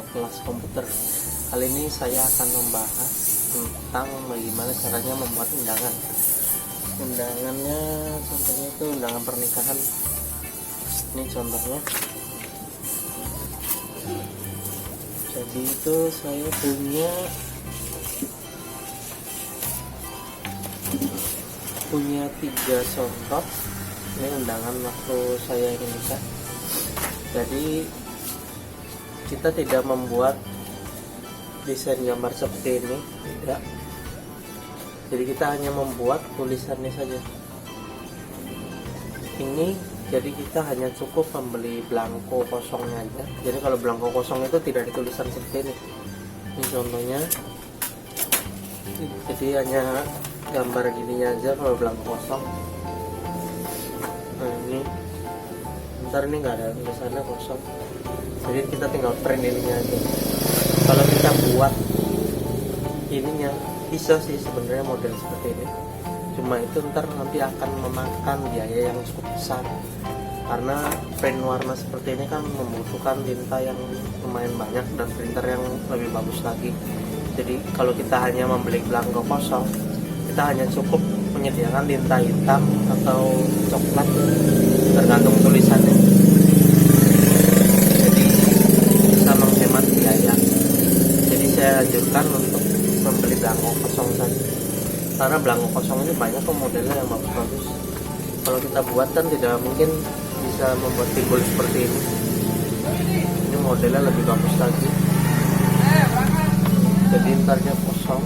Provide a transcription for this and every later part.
kelas komputer. Kali ini saya akan membahas tentang bagaimana caranya membuat undangan. Undangannya contohnya itu undangan pernikahan. Ini contohnya. Jadi itu saya punya 3 contoh. Ini undangan waktu saya ingin nikah. Jadi kita tidak membuat desain gambar seperti ini, tidak. Jadi kita hanya membuat tulisannya saja. Ini jadi kita hanya cukup membeli belangko kosongnya aja. Jadi kalau belangko kosong itu tidak ditulisan seperti ini. Ini contohnya. Jadi hanya gambar gininya aja kalau belangko kosong. Nah ini, ntar ini nggak ada tulisannya, kosong. Jadi kita tinggal print ininya aja. Kalau kita buat ininya bisa sih sebenarnya model seperti ini, cuma itu ntar nanti akan memakan biaya yang cukup besar, karena print warna seperti ini kan membutuhkan tinta yang lumayan banyak dan printer yang lebih bagus lagi. Jadi kalau kita hanya membeli belangko kosong, kita hanya cukup menyediakan tinta hitam atau coklat tergantung tulisannya, jadi bisa menghemat biaya. Jadi saya anjurkan untuk membeli belangko kosong saja, karena belangko kosong ini banyak kok modelnya yang bagus-bagus. Kalau kita buat kan tidak mungkin bisa membuat timbul seperti ini. Ini modelnya lebih bagus lagi. Jadi ntarnya kosong.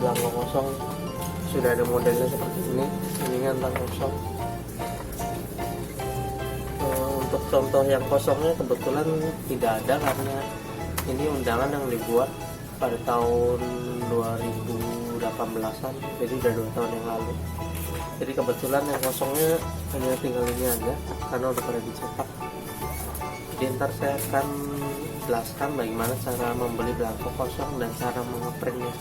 Belangko kosong sudah ada modelnya seperti ini. Ininya ntar kosong. Untuk contoh yang kosongnya kebetulan tidak ada, karena ini undangan yang dibuat pada tahun 2018an, jadi udah 2 tahun yang lalu. Jadi kebetulan yang kosongnya hanya tinggal ini aja, karena udah pada dicetak. Jadi ntar saya akan jelaskan bagaimana cara membeli belangko kosong dan cara mengeprintnya.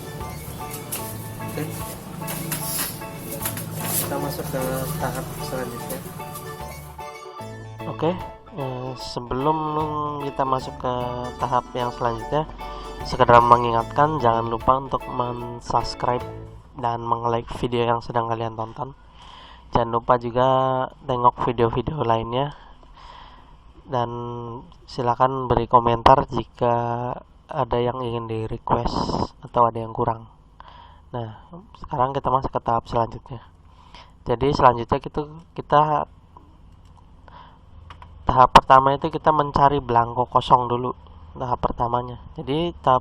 Oke, kita masuk ke tahap selanjutnya. Oke, sebelum kita masuk ke tahap yang selanjutnya, sekedar mengingatkan jangan lupa untuk subscribe dan like video yang sedang kalian tonton. Jangan lupa juga tengok video-video lainnya, dan silakan beri komentar jika ada yang ingin di request atau ada yang kurang. Nah, sekarang kita masuk ke tahap selanjutnya. Jadi selanjutnya kita tahap pertama itu kita mencari belangko kosong dulu, tahap pertamanya. Jadi kita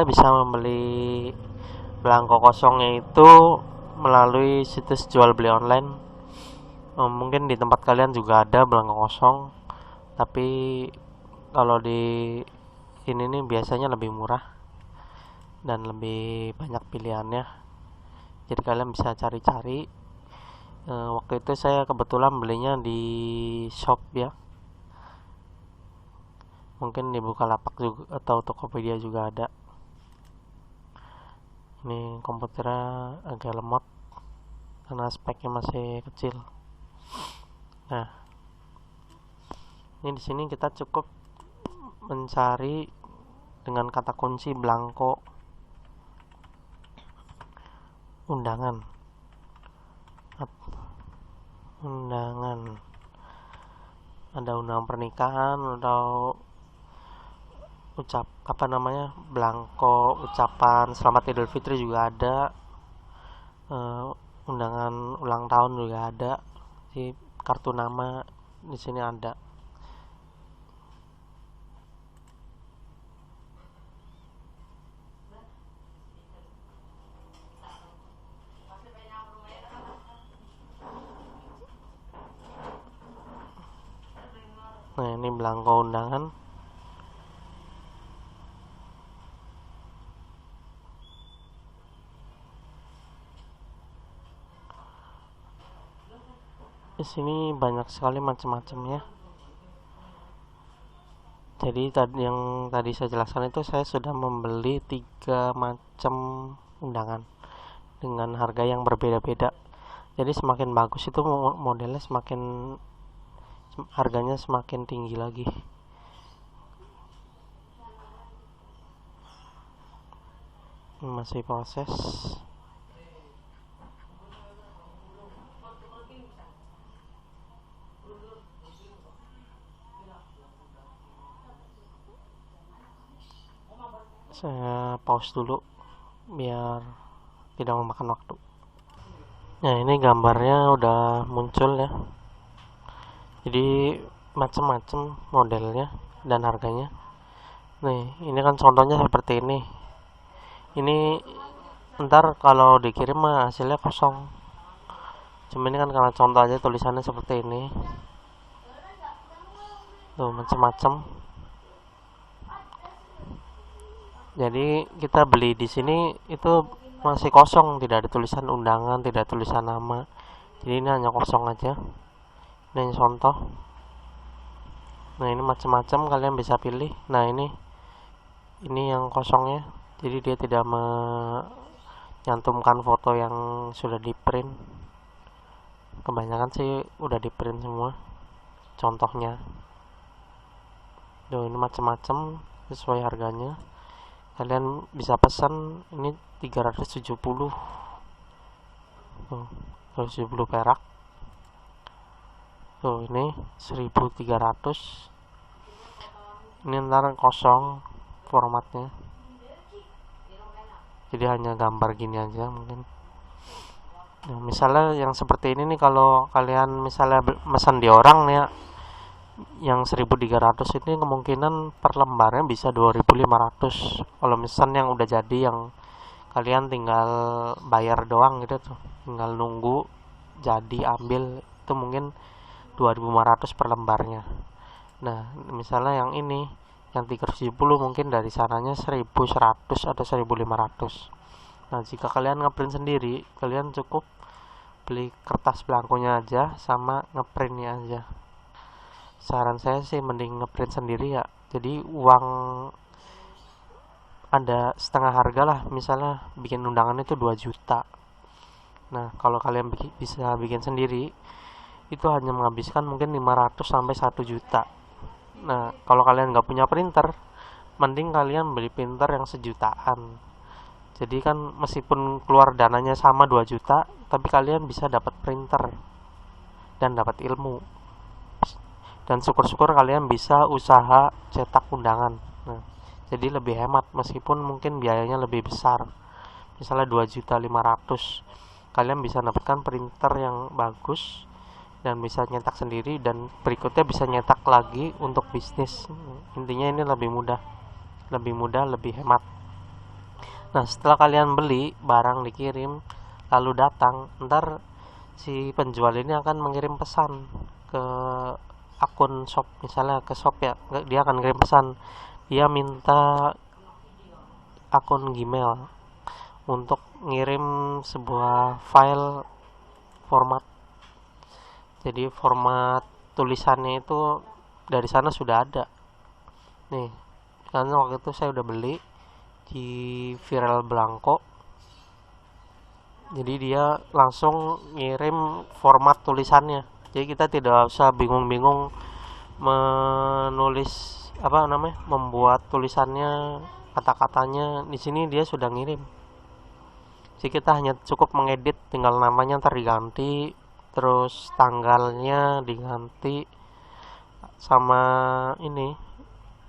bisa membeli belangko kosongnya itu melalui situs jual beli online. Mungkin di tempat kalian juga ada belangko kosong, tapi kalau di ini nih biasanya lebih murah dan lebih banyak pilihannya. Jadi kalian bisa cari-cari. Waktu itu saya kebetulan belinya di shop ya, mungkin di Bukalapak juga atau Tokopedia juga ada. Ini komputernya agak lemot karena speknya masih kecil. Nah, ini di sini kita cukup mencari dengan kata kunci belangko undangan. Ada undangan pernikahan atau belangko ucapan selamat Idul Fitri juga ada, undangan ulang tahun juga ada, di kartu nama di sini ada. Nah, ini belangko undangan. Di sini banyak sekali macam-macamnya. Jadi yang tadi saya jelaskan itu saya sudah membeli 3 macam undangan dengan harga yang berbeda-beda. Jadi semakin bagus itu modelnya semakin harganya semakin tinggi lagi. Masih proses. Saya pause dulu biar tidak memakan waktu. Nah, ini gambarnya udah muncul ya. Jadi macam-macam modelnya dan harganya. Nih, ini kan contohnya seperti ini. Ini ntar kalau dikirim mah hasilnya kosong. Cuma ini kan karena contoh aja tulisannya seperti ini. Tuh, macam-macam. Jadi kita beli di sini itu masih kosong, tidak ada tulisan undangan, tidak ada tulisan nama. Jadi ini hanya kosong aja. Ini hanya contoh. Nah, ini macam-macam kalian bisa pilih. Nah, ini yang kosongnya. Jadi dia tidak menyantumkan foto yang sudah di print. Kebanyakan sih udah di print semua. Contohnya. Tuh, ini macam-macam sesuai harganya. Kalian bisa pesan, ini 370. Tuh, 370 perak. Tuh, ini 1300. Ini ntar kosong formatnya. Jadi hanya gambar gini aja mungkin. Nah, misalnya yang seperti ini nih, kalau kalian misalnya pesan di orang nih ya, yang 1300 ini kemungkinan per lembarnya bisa 2500. Kalau misalnya yang udah jadi, yang kalian tinggal bayar doang gitu tuh, tinggal nunggu jadi ambil, itu mungkin 2500 per lembarnya. Nah, misalnya yang ini yang 370 mungkin dari sananya 1100 atau 1500. Nah, jika kalian ngeprint sendiri, kalian cukup beli kertas belangkonya aja sama ngeprintnya aja. Saran saya sih mending ngeprint sendiri ya. Jadi uang ada setengah harga lah. Misalnya bikin undangan itu 2 juta. Nah, kalau kalian bisa bikin sendiri, itu hanya menghabiskan mungkin 500 sampai 1 juta. Nah, kalau kalian nggak punya printer, mending kalian beli printer yang sejutaan. Jadi kan meskipun keluar dananya sama 2 juta, tapi kalian bisa dapat printer dan dapat ilmu. Dan syukur-syukur kalian bisa usaha cetak undangan. Nah, jadi lebih hemat meskipun mungkin biayanya lebih besar. Misalnya 2.500.000, kalian bisa dapatkan printer yang bagus dan bisa nyetak sendiri, dan berikutnya bisa nyetak lagi untuk bisnis. Intinya ini lebih mudah, lebih hemat. Nah, setelah kalian beli, barang dikirim, lalu datang, ntar si penjual ini akan mengirim pesan ke akun shop, misalnya ke shop ya, dia akan kirim pesan, dia minta akun Gmail untuk ngirim sebuah file format. Jadi format tulisannya itu dari sana sudah ada nih, karena waktu itu saya udah beli di Viral Blanco. Jadi dia langsung ngirim format tulisannya. Jadi kita tidak usah bingung-bingung menulis membuat tulisannya, kata-katanya. Di sini dia sudah ngirim. Jadi kita hanya cukup mengedit, tinggal namanya ntar diganti, terus tanggalnya diganti, sama ini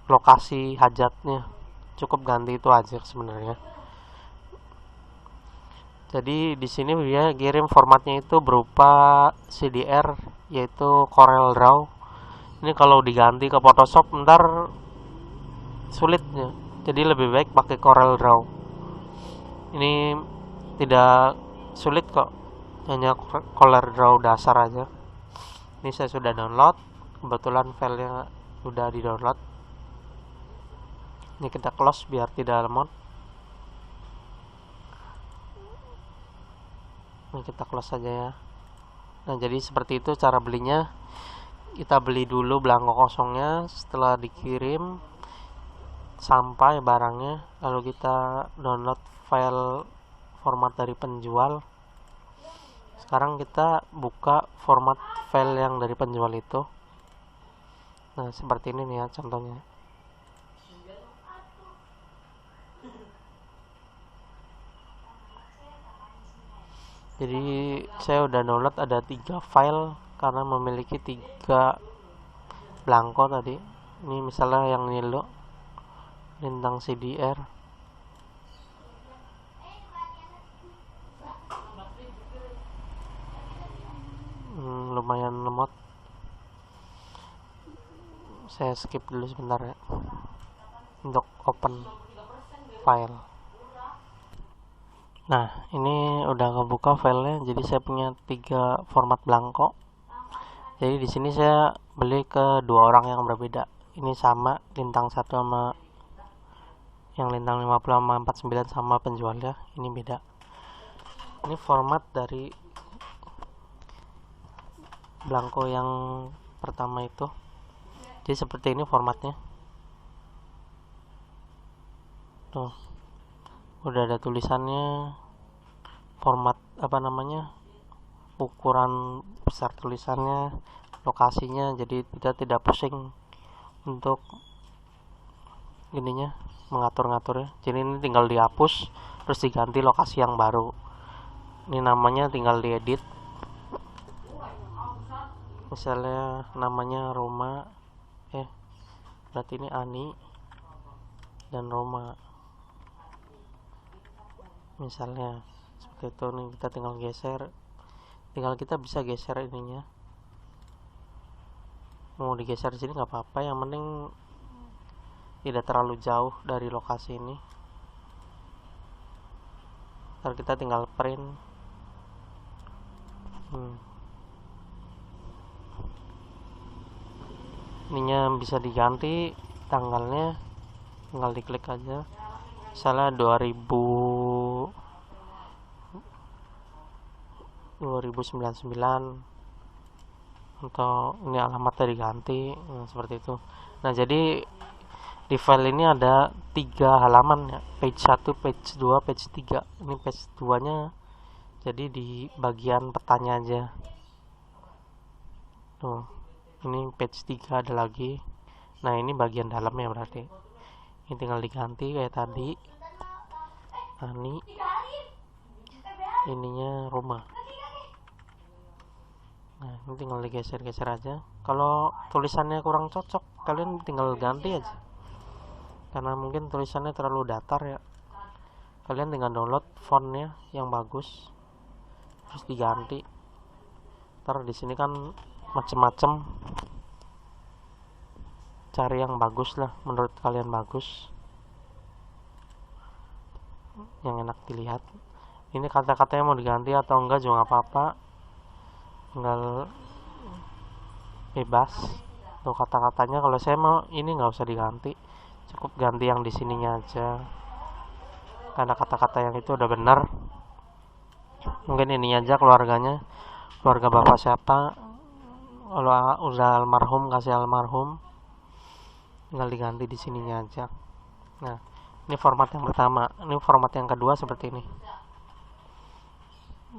lokasi hajatnya. Cukup ganti itu aja sebenarnya. Jadi di sini dia kirim formatnya itu berupa CDR, yaitu Corel Draw. Ini kalau diganti ke Photoshop ntar sulitnya. Jadi lebih baik pakai Corel Draw. Ini tidak sulit kok, hanya Corel Draw dasar aja. Ini saya sudah download, kebetulan filenya sudah di download. Ini kita close biar tidak lemot. Ini kita close saja ya. Nah, jadi seperti itu cara belinya. Kita beli dulu belangko kosongnya, setelah dikirim sampai barangnya, lalu kita download file format dari penjual. Sekarang kita buka format file yang dari penjual itu. Nah, seperti ini nih ya contohnya. Jadi saya udah download ada 3 file karena memiliki 3 blanko tadi. Ini misalnya yang ini lo Lintang CDR. Lumayan lemot. Saya skip dulu sebentar ya untuk open file. Nah, ini udah ngebuka filenya. Jadi saya punya 3 format blanko. Jadi di sini saya beli ke 2 orang yang berbeda. Ini sama Lintang 1 sama yang Lintang 50 sama 49 sama penjualnya. Ini beda. Ini format dari blanko yang pertama itu. Jadi seperti ini formatnya. Tuh. Udah ada tulisannya, format ukuran besar tulisannya, lokasinya, jadi kita tidak pusing untuk ininya mengatur-ngaturnya. Jadi ini tinggal dihapus terus diganti lokasi yang baru. Ini namanya tinggal diedit. Misalnya namanya Roma, berarti ini Ani dan Roma. Misalnya seperti itu nih, kita tinggal geser. Kita bisa geser ininya. Mau digeser di sini nggak apa-apa, yang penting tidak terlalu jauh dari lokasi ini. Ntar kita tinggal print. Ininya bisa diganti tanggalnya, tinggal diklik aja. Misalnya 2099 atau ini alamatnya diganti, seperti itu. Nah, jadi di file ini ada 3 halaman ya, page 1, page 2, page 3. Ini page 2 nya jadi di bagian petanya aja. Tuh, ini page 3 ada lagi. Nah, ini bagian dalamnya berarti. Ini tinggal diganti kayak tadi. Ani, ininya rumah. Nah, ini tinggal digeser-geser aja. Kalau tulisannya kurang cocok, kalian tinggal ganti aja. Karena mungkin tulisannya terlalu datar ya. Kalian tinggal download fontnya yang bagus, terus diganti. Ntar di sini kan macem-macem. Cari yang bagus lah, menurut kalian bagus, yang enak dilihat. Ini kata-katanya mau diganti atau enggak juga nggak apa-apa, tinggal bebas. Tuh kata-katanya, kalau saya mau ini nggak usah diganti, cukup ganti yang di sininya aja, karena kata-kata yang itu udah benar. Mungkin ini aja keluarganya, keluarga bapak siapa, kalau udah almarhum kasih almarhum, tinggal diganti di sininya aja. Nah, ini format yang pertama. Ini format yang kedua seperti ini.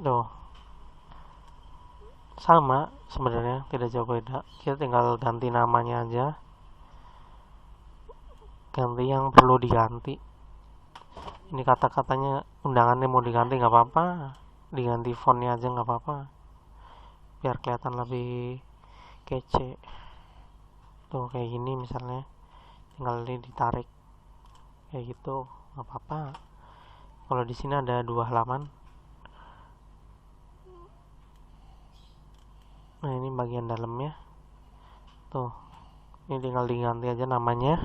Tuh, sama sebenarnya, tidak jauh beda. Kita tinggal ganti namanya aja, ganti yang perlu diganti. Ini kata-katanya, undangannya mau diganti nggak apa-apa, diganti fontnya aja nggak apa-apa, biar kelihatan lebih kece. Tuh kayak gini misalnya, tinggal ini ditarik kayak gitu, nggak apa-apa. Kalau di sini ada 2 halaman. Nah, ini bagian dalamnya. Tuh, ini tinggal diganti aja namanya.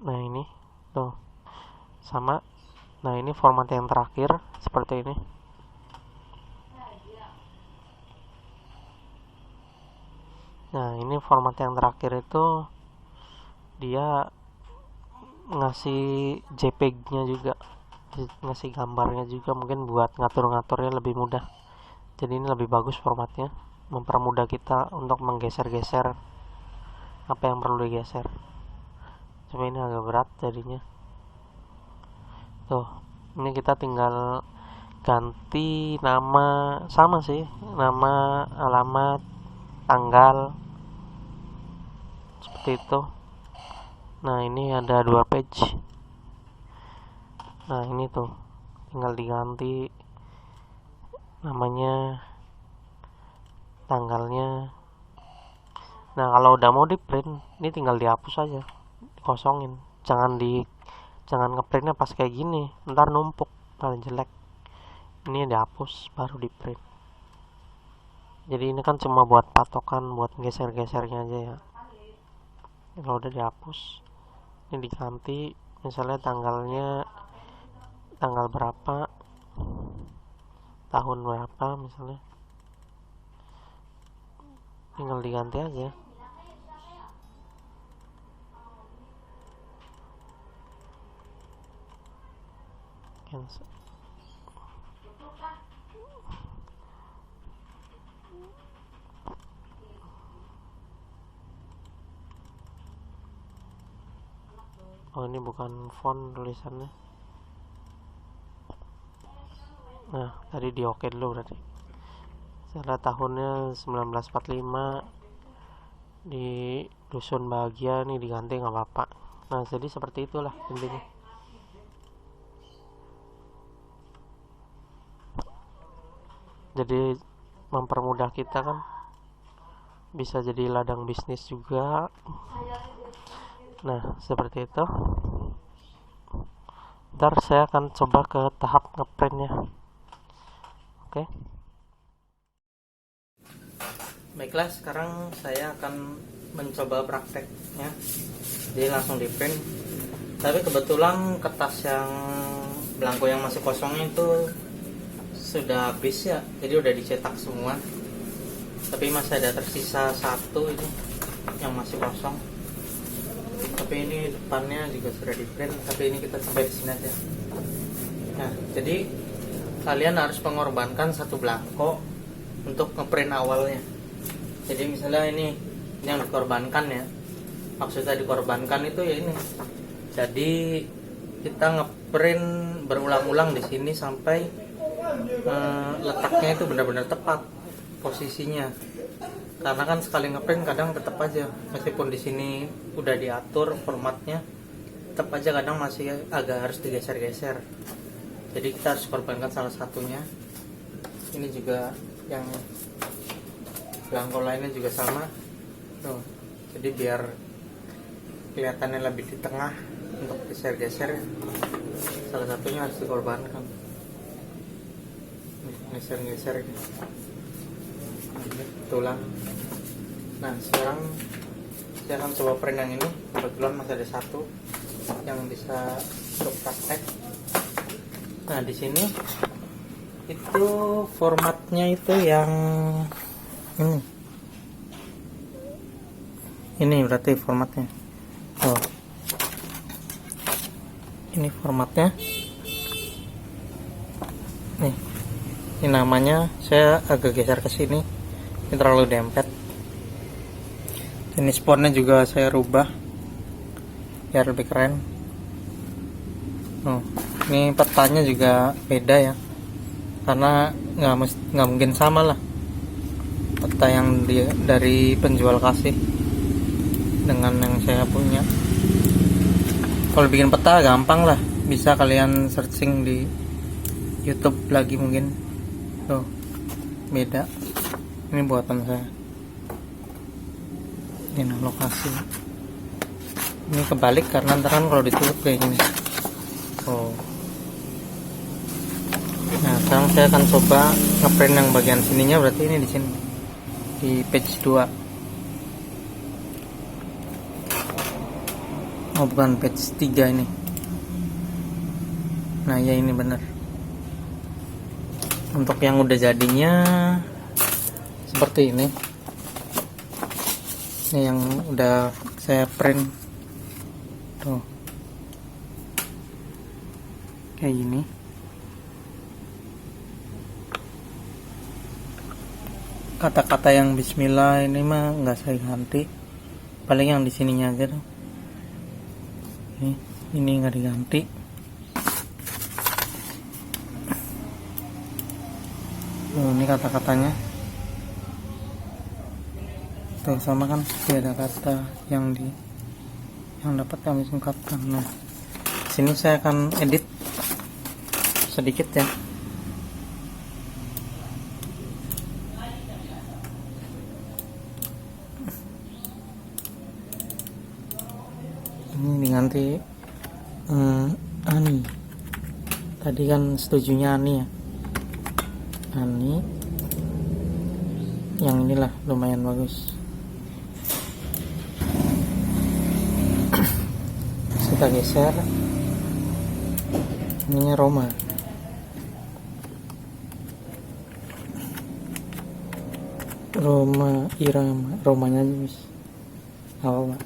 Nah, ini tuh sama. Nah, ini format yang terakhir seperti ini. Nah, ini format yang terakhir itu dia ngasih JPEG-nya juga, ngasih gambarnya juga, mungkin buat ngatur-ngaturnya lebih mudah. Jadi ini lebih bagus formatnya, mempermudah kita untuk menggeser-geser apa yang perlu digeser. Cuma ini agak berat jadinya. Tuh, ini kita tinggal ganti nama, sama sih, nama, alamat, tanggal, seperti itu. Nah ini ada 2 page. Nah ini tuh tinggal diganti namanya, tanggalnya. Nah kalau udah mau di print, ini tinggal dihapus aja, dikosongin. Jangan ngeprintnya pas kayak gini, ntar numpuk, ntar jelek. Ini dihapus baru di print. Jadi ini kan cuma buat patokan, buat geser-gesernya aja ya. Kalau udah dihapus, ini diganti, misalnya tanggalnya tanggal berapa, tahun berapa misalnya, tinggal diganti aja. Cancel. Oh ini bukan font tulisannya. Nah tadi di oke dulu berarti. Salah tahunnya 1945 di dusun bahagia, nih diganti nggak apa-apa. Nah jadi seperti itulah intinya. Jadi mempermudah kita kan, bisa jadi ladang bisnis juga. Nah seperti itu. Ntar saya akan coba ke tahap ngeprintnya. Oke. Baiklah, sekarang saya akan mencoba prakteknya. Jadi langsung di print. Tapi kebetulan kertas yang belangko yang masih kosongnya itu sudah habis ya, jadi udah dicetak semua. Tapi masih ada tersisa satu ini yang masih kosong. Tapi ini depannya juga sudah di print. Tapi ini kita sampai di sini aja. Nah, jadi kalian harus mengorbankan satu belangko untuk ngeprint awalnya. Jadi misalnya ini yang dikorbankan ya. Maksudnya dikorbankan itu ya ini. Jadi kita ngeprint berulang-ulang di sini sampai letaknya itu benar-benar tepat posisinya. Karena kan sekali ngeprint kadang tetap aja, meskipun di sini udah diatur formatnya, tetap aja kadang masih agak harus digeser-geser. Jadi kita harus korbankan salah satunya. Ini juga yang belangko lainnya juga sama. Tuh. Jadi biar kelihatannya lebih di tengah untuk geser-geser, salah satunya harus dikorbankan. Geser-geser ini. Tulang. Nah sekarang saya akan coba print yang ini. Kebetulan masih ada satu yang bisa untuk praktek. Nah di sini itu formatnya itu yang ini berarti formatnya. Oh, ini formatnya. Nih, ini namanya. Saya agak geser ke sini. Ini terlalu dempet. Jenis fontnya juga saya rubah biar lebih keren. Oh, ini petanya juga beda ya, karena nggak mungkin sama lah peta yang dari penjual kasih dengan yang saya punya. Kalau bikin peta gampang lah, bisa kalian searching di YouTube lagi mungkin. Tuh, beda. Ini buatan saya. Ini lokasi. Ini kebalik karena ntar kan kalau ditutup kayak gini. Oh. Nah, sekarang saya akan coba ngeprint yang bagian sininya, berarti ini di sini. Di page 2. Oh, bukan page 3 ini. Nah, ya ini benar. Untuk yang udah jadinya seperti ini. Ini yang udah saya print. Tuh. Kayak gini. Kata-kata yang bismillah ini mah nggak saya ganti. Paling yang di sininya aja tuh. Ini nggak diganti. Ini kata-katanya. Tuh sama kan ada kata yang dapat kami singkatkan. Nah, sini saya akan edit sedikit ya. Ini diganti Ani. Tadi kan setujunya Ani ya. Ani. Yang inilah lumayan bagus. Kita geser. Ininya Roma. Irama. Romanya aja bis. Apa Pak?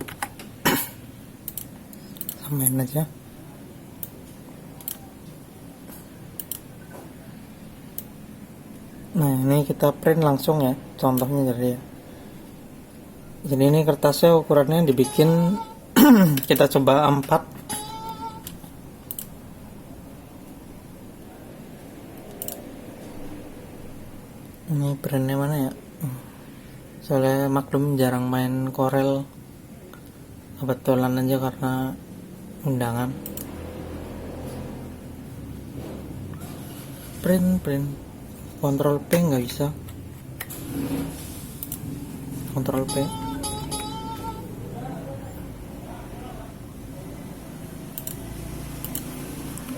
Samain aja. Nah ini kita print langsung ya, contohnya jadi ya. Jadi ini kertasnya ukurannya dibikin kita coba A4. Ini printnya mana ya? Soalnya maklum jarang main Corel, kebetulan aja karena undangan. Print Ctrl P nggak bisa. Ctrl P.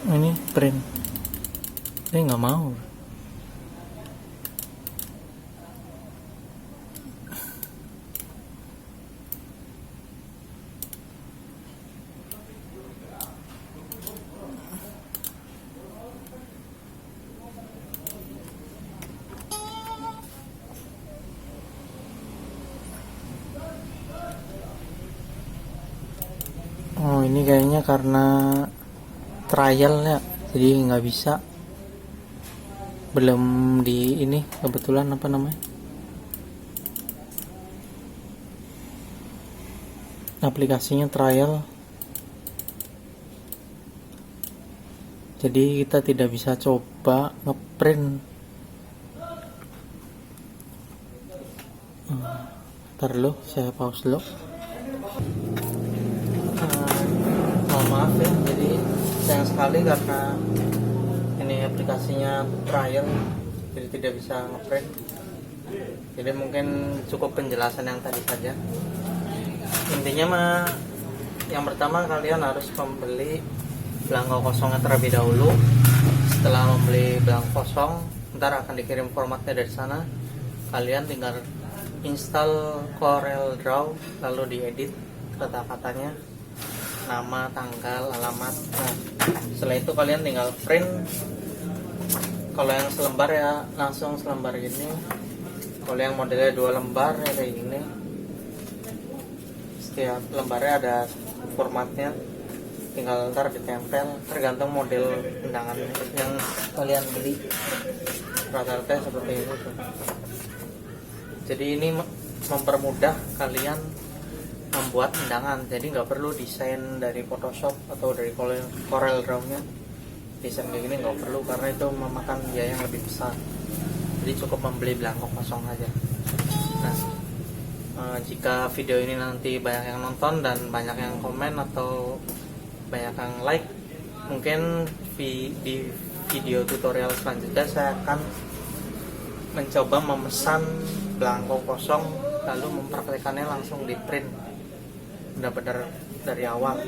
Ini print. Ini nggak mau. Oh ini kayaknya karena trial ya, jadi nggak bisa. Belum di ini kebetulan apa namanya? Aplikasinya trial. Jadi kita tidak bisa coba ngeprint. Ntar dulu, saya pause dulu. Mohon maaf ya, jadi sayang sekali karena ini aplikasinya trial, jadi tidak bisa ngeprint. Jadi mungkin cukup penjelasan yang tadi saja. Intinya mah yang pertama kalian harus membeli belangko kosongnya terlebih dahulu. Setelah membeli belangko kosong, ntar akan dikirim formatnya dari sana. Kalian tinggal install Corel Draw, lalu diedit kata-katanya, nama, tanggal, alamat. Nah, setelah itu kalian tinggal print. Kalau yang selembar ya langsung selembar gini. Kalau yang modelnya 2 lembar ya kayak gini. Setiap lembarnya ada formatnya, tinggal ntar ditempel tergantung model undangan yang kalian beli. Rata-rata seperti ini tuh. Jadi ini mempermudah kalian membuat undangan, jadi nggak perlu desain dari Photoshop atau dari Corel Draw-nya. Desain kayak gini nggak perlu karena itu memakan biaya yang lebih besar. Jadi cukup membeli belangko kosong aja. Nah, jika video ini nanti banyak yang nonton dan banyak yang komen atau banyak yang like, mungkin di video tutorial selanjutnya saya akan mencoba memesan belangko kosong lalu mempraktekannya langsung di print benar-benar dari awal,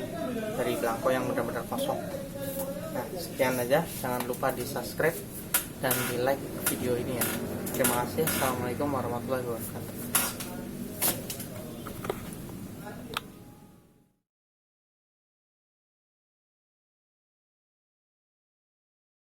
dari belangko yang benar-benar kosong. Nah, sekian aja, jangan lupa di subscribe dan di like video ini ya. Terima kasih. Assalamualaikum warahmatullahi wabarakatuh.